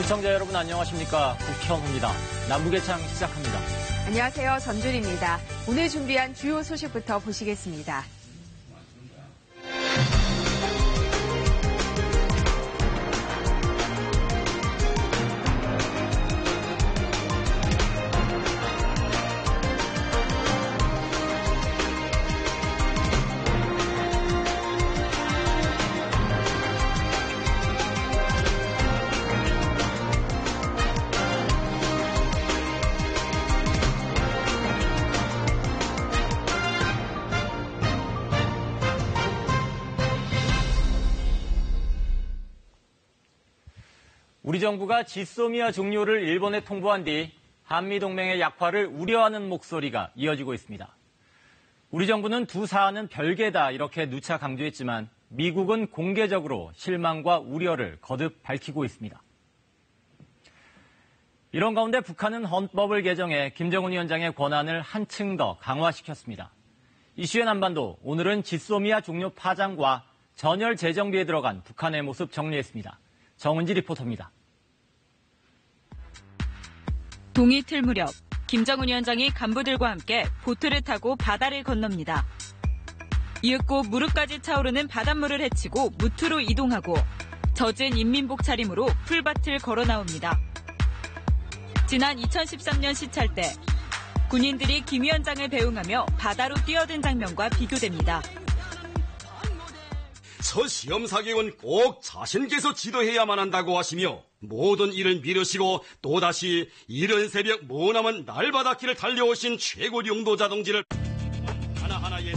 시청자 여러분 안녕하십니까. 국현우입니다. 남북예창 시작합니다. 안녕하세요. 전준입니다. 오늘 준비한 주요 소식부터 보시겠습니다. 우리 정부가 지소미아 종료를 일본에 통보한 뒤 한미동맹의 약화를 우려하는 목소리가 이어지고 있습니다. 우리 정부는 두 사안은 별개다 이렇게 누차 강조했지만 미국은 공개적으로 실망과 우려를 거듭 밝히고 있습니다. 이런 가운데 북한은 헌법을 개정해 김정은 위원장의 권한을 한층 더 강화시켰습니다. 이슈의 한반도, 오늘은 지소미아 종료 파장과 전열 재정비에 들어간 북한의 모습 정리했습니다. 정은지 리포터입니다. 동이틀 무렵 김정은 위원장이 간부들과 함께 보트를 타고 바다를 건넙니다. 이윽고 무릎까지 차오르는 바닷물을 헤치고 무트로 이동하고 젖은 인민복 차림으로 풀밭을 걸어 나옵니다. 지난 2013년 시찰 때 군인들이 김 위원장을 배웅하며 바다로 뛰어든 장면과 비교됩니다. 저 시험사격은 꼭 자신께서 지도해야만 한다고 하시며 모든 일을 미루시고 또다시 이른 새벽 머나먼 날바닷길을 달려오신 최고 용도자 동지를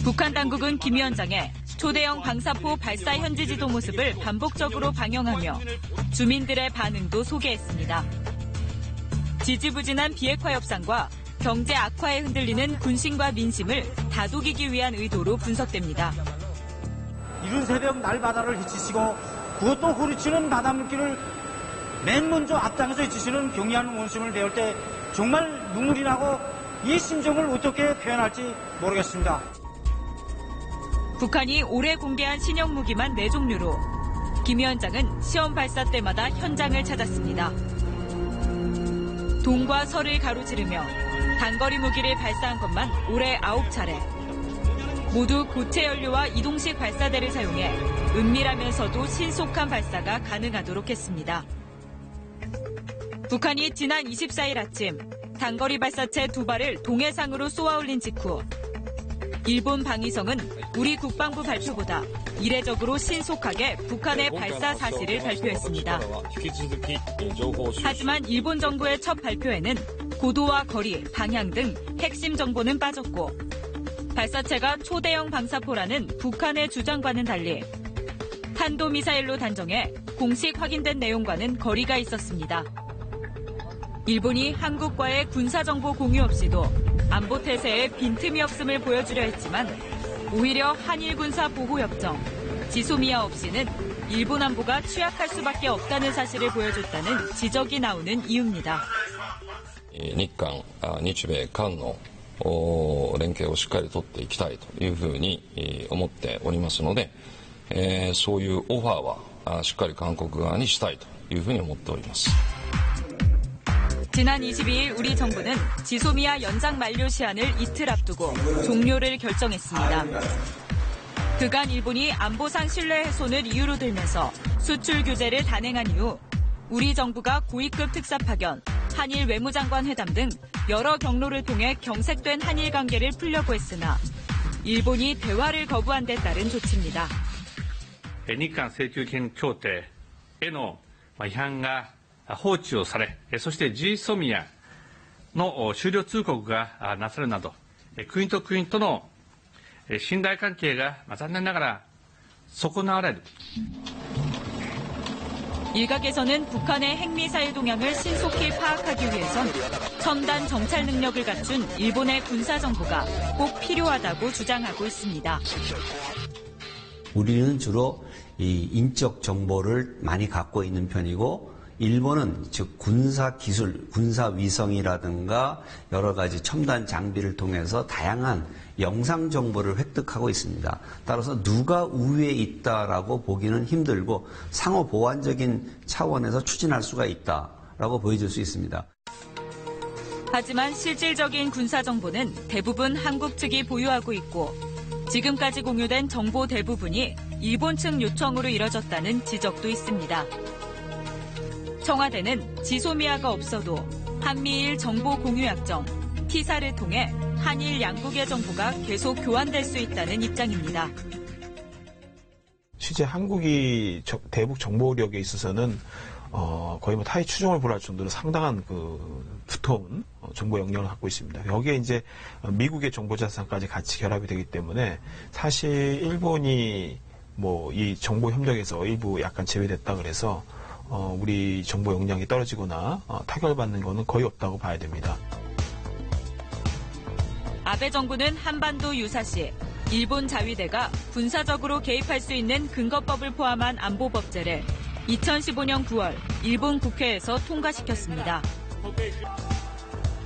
북한 당국은 김 위원장의 초대형 방사포 발사 현지 지도 모습을 반복적으로 방영하며 주민들의 반응도 소개했습니다. 지지부진한 비핵화 협상과 경제 악화에 흔들리는 군심과 민심을 다독이기 위한 의도로 분석됩니다. 이른 새벽 날바다를 헤치시고 그것도 후리치는 바닷물길을 맨 먼저 앞장서 헤치시는 경의하는 원심을 배울 때 정말 눈물이 나고 이 심정을 어떻게 표현할지 모르겠습니다. 북한이 올해 공개한 신형 무기만 4종류로 김 위원장은 시험 발사 때마다 현장을 찾았습니다. 동과 서를 가로지르며 단거리 무기를 발사한 것만 올해 9차례. 모두 고체 연료와 이동식 발사대를 사용해 은밀하면서도 신속한 발사가 가능하도록 했습니다. 북한이 지난 24일 아침 단거리 발사체 2발을 동해상으로 쏘아올린 직후 일본 방위성은 우리 국방부 발표보다 이례적으로 신속하게 북한의 발사 사실을 발표했습니다. 하지만 일본 정부의 첫 발표에는 고도와 거리, 방향 등 핵심 정보는 빠졌고 발사체가 초대형 방사포라는 북한의 주장과는 달리 탄도미사일로 단정해 공식 확인된 내용과는 거리가 있었습니다. 일본이 한국과의 군사정보 공유 없이도 안보 태세에 빈틈이 없음을 보여주려 했지만 오히려 한일 군사 보호협정, 지소미아 없이는 일본 안보가 취약할 수밖에 없다는 사실을 보여줬다는 지적이 나오는 이유입니다. 日韓、日米韓の連携をしっかり取っていきたいというふうに思っておりますので、そういうオファーはしっかり韓国側にしたいというふうに思っております。 지난 22일 우리 정부는 지소미아 연장 만료 시한을 이틀 앞두고 종료를 결정했습니다. 그간 일본이 안보상 신뢰 훼손을 이유로 들면서 수출 규제를 단행한 이후 우리 정부가 고위급 특사 파견, 한일 외무장관 회담 등 여러 경로를 통해 경색된 한일 관계를 풀려고 했으나 일본이 대화를 거부한 데 따른 조치입니다. 日韓請求権協定への違反が放置をされ、そして GSOMIA の終了通告がなされるなど、国と国との信頼関係が残念ながら損なわれる。 일각에서는 북한의 핵미사일 동향을 신속히 파악하기 위해선 첨단 정찰 능력을 갖춘 일본의 군사정보가 꼭 필요하다고 주장하고 있습니다. 우리는 주로 이 인적 정보를 많이 갖고 있는 편이고 일본은 즉 군사 기술, 군사 위성이라든가 여러 가지 첨단 장비를 통해서 다양한 영상 정보를 획득하고 있습니다. 따라서 누가 우위에 있다라고 보기는 힘들고 상호 보완적인 차원에서 추진할 수가 있다라고 보여질 수 있습니다. 하지만 실질적인 군사 정보는 대부분 한국 측이 보유하고 있고 지금까지 공유된 정보 대부분이 일본 측 요청으로 이뤄졌다는 지적도 있습니다. 청와대는 지소미아가 없어도 한미일 정보 공유 약정 티사를 통해 한일 양국의 정보가 계속 교환될 수 있다는 입장입니다. 실제 한국이 대북 정보력에 있어서는 거의 타의 추종을 불허할 정도로 상당한 두터운 정보 역량을 갖고 있습니다. 여기에 이제 미국의 정보 자산까지 같이 결합이 되기 때문에 사실 일본이 이 정보 협력에서 일부 약간 제외됐다 그래서 우리 정보 역량이 떨어지거나 타결받는 것은 거의 없다고 봐야 됩니다. 아베 정부는 한반도 유사시 일본 자위대가 군사적으로 개입할 수 있는 근거법을 포함한 안보법제를 2015년 9월 일본 국회에서 통과시켰습니다.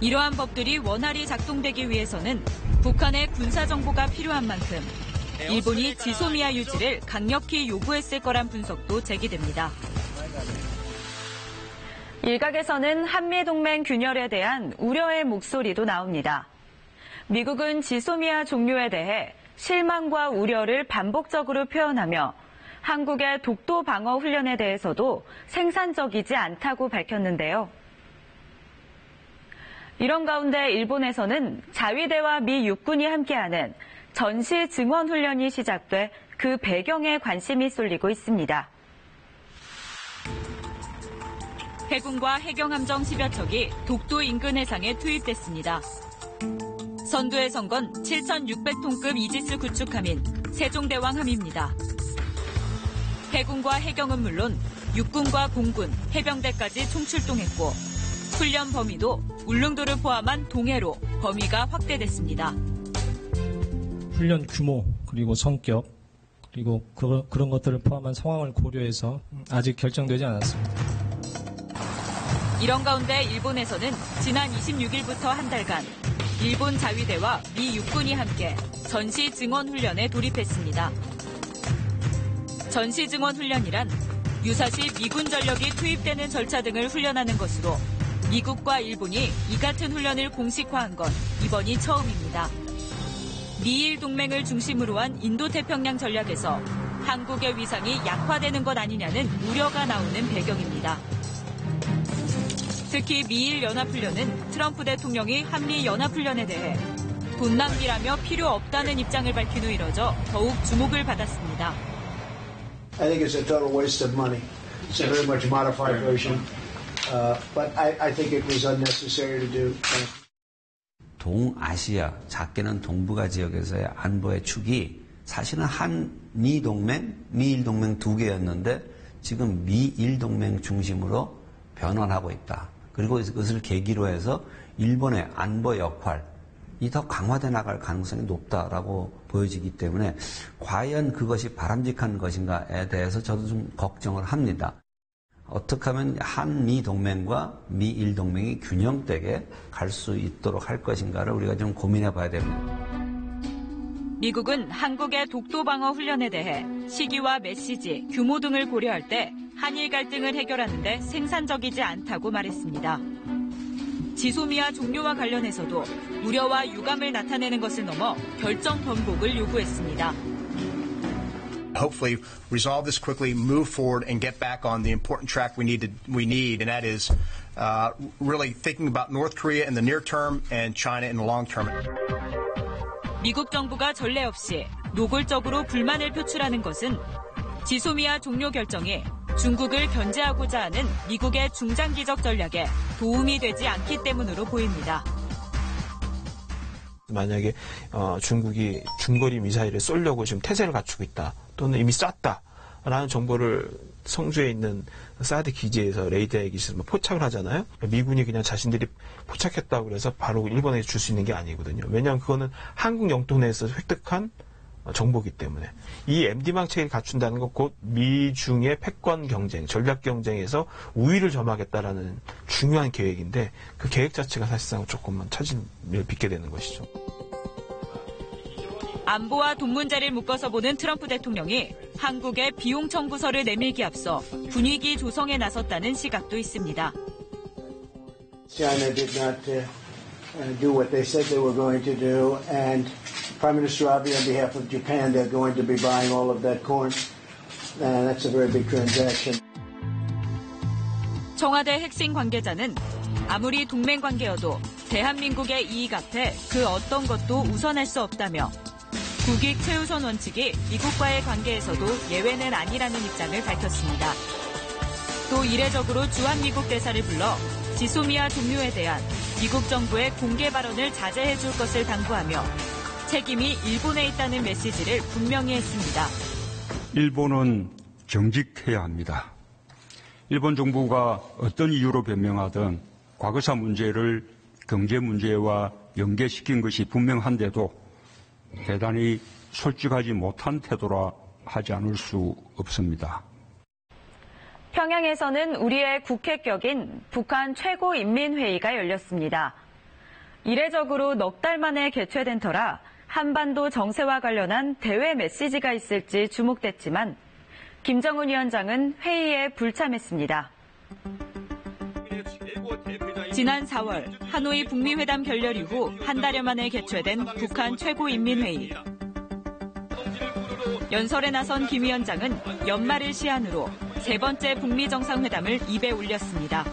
이러한 법들이 원활히 작동되기 위해서는 북한의 군사정보가 필요한 만큼 일본이 지소미아 유지를 강력히 요구했을 거란 분석도 제기됩니다. 일각에서는 한미동맹 균열에 대한 우려의 목소리도 나옵니다. 미국은 지소미아 종료에 대해 실망과 우려를 반복적으로 표현하며 한국의 독도 방어 훈련에 대해서도 생산적이지 않다고 밝혔는데요. 이런 가운데 일본에서는 자위대와 미 육군이 함께하는 전시 증원 훈련이 시작돼 그 배경에 관심이 쏠리고 있습니다. 해군과 해경함정 10여 척이 독도 인근 해상에 투입됐습니다. 선두에 선 건 7,600톤급 이지스 구축함인 세종대왕함입니다. 해군과 해경은 물론 육군과 공군, 해병대까지 총출동했고 훈련 범위도 울릉도를 포함한 동해로 범위가 확대됐습니다. 훈련 규모 그리고 성격 그리고 그런 것들을 포함한 상황을 고려해서 아직 결정되지 않았습니다. 이런 가운데 일본에서는 지난 26일부터 한 달간 일본 자위대와 미 육군이 함께 전시 증원 훈련에 돌입했습니다. 전시 증원 훈련이란 유사시 미군 전력이 투입되는 절차 등을 훈련하는 것으로 미국과 일본이 이 같은 훈련을 공식화한 건 이번이 처음입니다. 미일 동맹을 중심으로 한 인도태평양 전략에서 한국의 위상이 약화되는 것 아니냐는 우려가 나오는 배경입니다. 특히 미일 연합훈련은 트럼프 대통령이 한미 연합훈련에 대해 돈 낭비라며 필요 없다는 입장을 밝힌 후 이뤄져 더욱 주목을 받았습니다. I think it's a total waste of money. It's a very much modified version, but I think it was unnecessary to do. 동아시아, 작게는 동북아 지역에서의 안보의 축이 사실은 한미 동맹, 미일 동맹 두 개였는데 지금 미일 동맹 중심으로 변환하고 있다. 그리고 그것을 계기로 해서 일본의 안보 역할이 더 강화돼 나갈 가능성이 높다라고 보여지기 때문에 과연 그것이 바람직한 것인가에 대해서 저도 좀 걱정을 합니다. 어떻게 하면 한미 동맹과 미일 동맹이 균형되게 갈 수 있도록 할 것인가를 우리가 좀 고민해 봐야 됩니다. 미국은 한국의 독도 방어 훈련에 대해 시기와 메시지, 규모 등을 고려할 때 한일 갈등을 해결하는 데 생산적이지 않다고 말했습니다. 지소미아 종료와 관련해서도 우려와 유감을 나타내는 것을 넘어 결정 번복을 요구했습니다. Hopefully resolve this quickly, move forward and get back on the important track we need, and that is really thinking about North Korea in the near term and China in the long term. 미국 정부가 전례 없이 노골적으로 불만을 표출하는 것은 지소미아 종료 결정이 중국을 견제하고자 하는 미국의 중장기적 전략에 도움이 되지 않기 때문으로 보입니다. 만약에 중국이 중거리 미사일을 쏘려고 지금 태세를 갖추고 있다 또는 이미 쐈다라는 정보를 성주에 있는 사드 기지에서 레이더의 기지에서 포착을 하잖아요. 미군이 그냥 자신들이 포착했다고 그래서 바로 일본에게 줄 수 있는 게 아니거든요. 왜냐하면 그거는 한국 영토 내에서 획득한 정보기 때문에 이 MD망 체계를 갖춘다는 건 곧 미중의 패권 경쟁, 전략 경쟁에서 우위를 점하겠다라는 중요한 계획인데 그 계획 자체가 사실상 조금만 차질을 빚게 되는 것이죠. 안보와 돈 문제를 묶어서 보는 트럼프 대통령이 한국에 비용 청구서를 내밀기 앞서 분위기 조성에 나섰다는 시각도 있습니다. China did not do what they said they were going to do, and Prime Minister Abe, on behalf of Japan, they're going to be buying all of that corn, and that's a very big transaction. 청와대 핵심 관계자는 아무리 동맹 관계여도 대한민국의 이익 앞에 그 어떤 것도 우선할 수 없다며 국익 최우선 원칙이 미국과의 관계에서도 예외는 아니라는 입장을 밝혔습니다. 또 이례적으로 주한미국 대사를 불러 지소미아 종료에 대한 미국 정부의 공개 발언을 자제해 줄 것을 당부하며 책임이 일본에 있다는 메시지를 분명히 했습니다. 일본은 정직해야 합니다. 일본 정부가 어떤 이유로 변명하든 과거사 문제를 경제 문제와 연계시킨 것이 분명한데도 대단히 솔직하지 못한 태도라 하지 않을 수 없습니다. 평양에서는 우리의 국회격인 북한 최고인민회의가 열렸습니다. 이례적으로 넉 달 만에 개최된 터라 한반도 정세와 관련한 대외 메시지가 있을지 주목됐지만 김정은 위원장은 회의에 불참했습니다. 지난 4월 하노이 북미 회담 결렬 이후 한 달여 만에 개최된 북한 최고인민회의. 연설에 나선 김 위원장은 연말을 시한으로 세 번째 북미 정상회담을 입에 올렸습니다.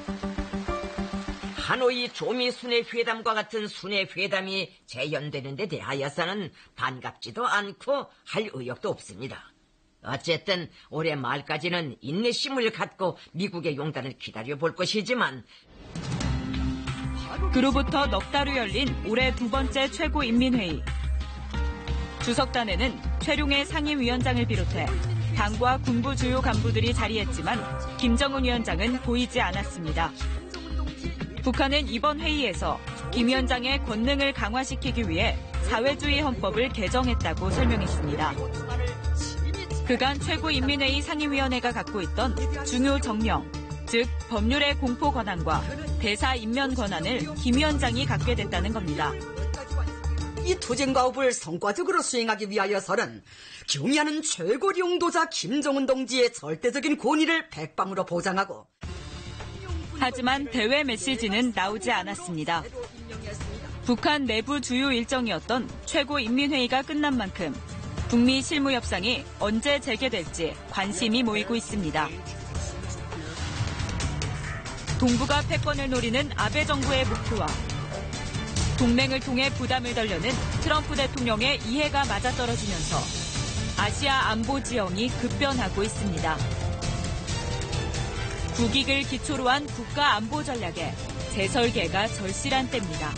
하노이 조미 순회 회담과 같은 순회 회담이 재연되는 데 대하여서는 반갑지도 않고 할 의욕도 없습니다. 어쨌든 올해 말까지는 인내심을 갖고 미국의 용단을 기다려볼 것이지만 그로부터 넉 달 후 열린 올해 두 번째 최고인민회의. 주석단에는 최룡해 상임위원장을 비롯해 당과 군부 주요 간부들이 자리했지만 김정은 위원장은 보이지 않았습니다. 북한은 이번 회의에서 김 위원장의 권능을 강화시키기 위해 사회주의 헌법을 개정했다고 설명했습니다. 그간 최고인민회의 상임위원회가 갖고 있던 중요 정령, 즉 법률의 공포 권한과 대사 임면 권한을 김 위원장이 갖게 됐다는 겁니다. 이 투쟁과업을 성과적으로 수행하기 위하여서는 경의하는 최고 용도자 김정은 동지의 절대적인 권위를 백방으로 보장하고 하지만 대외 메시지는 나오지 않았습니다. 북한 내부 주요 일정이었던 최고인민회의가 끝난 만큼 북미 실무 협상이 언제 재개될지 관심이 모이고 있습니다. 동북아 패권을 노리는 아베 정부의 목표와 동맹을 통해 부담을 덜려는 트럼프 대통령의 이해가 맞아떨어지면서 아시아 안보 지형이 급변하고 있습니다. 국익을 기초로 한 국가 안보 전략에 재설계가 절실한 때입니다.